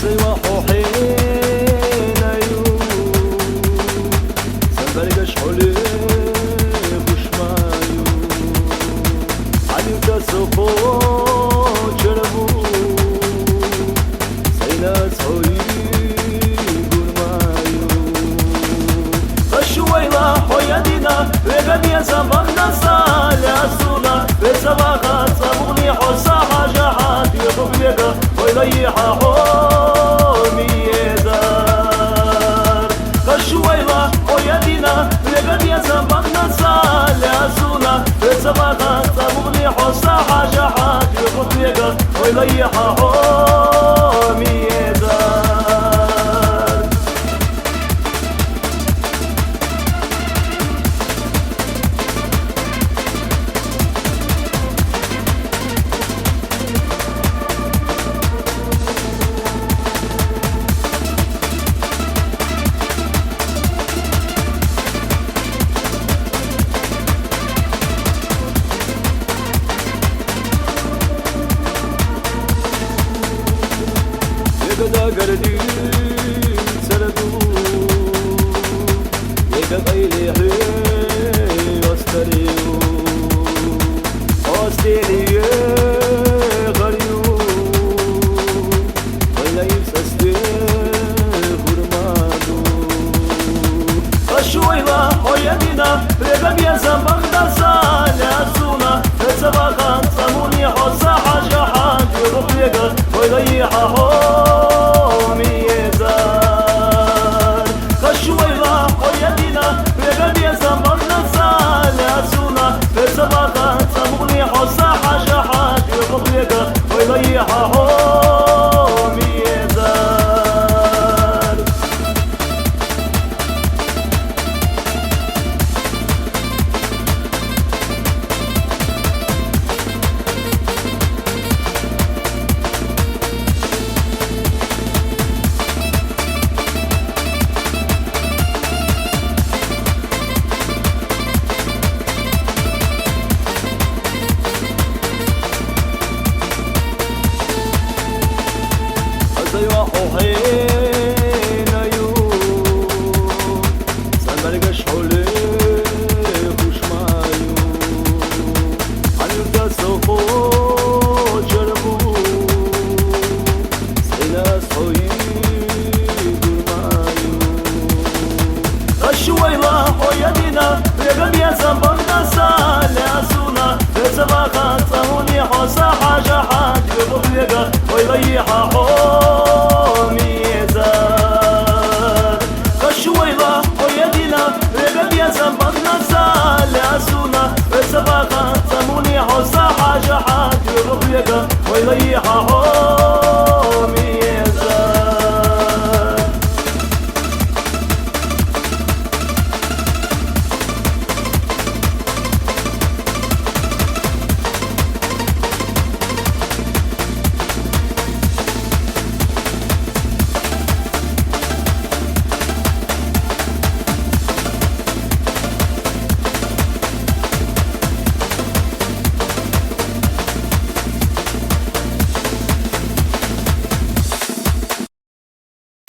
سيوا حوحين أيو سنبرقش حولي خشمايو عليو تسوقو شربو سينا سوي قرمايو الشويلة حويدنا وقد يزبن نسال يسونا بسباقات صبغني حسا حاجات يطبيقا ويليحا حومي يدار الشويلة حويدنا وقد يزبن نسال يسونا بسباقات صبغني حسا حاجات يطبيقا ويليحا حومي يدار يقدا قردي سردو يقدا قيلي حي أستريو أستيلي غريو ويلا يفسستي خرمانو الشويلة حويدنا رقم يزمق نسال يسونا سباقان صموني حسا حاجحات يغفيقا ويليحا حومي يزار الشويلة حويدنا رقم يزمق نسال يسونا سباقان صموني حسا حاجحات يغفيقا ويليحا حومي يزار سيوا حوحين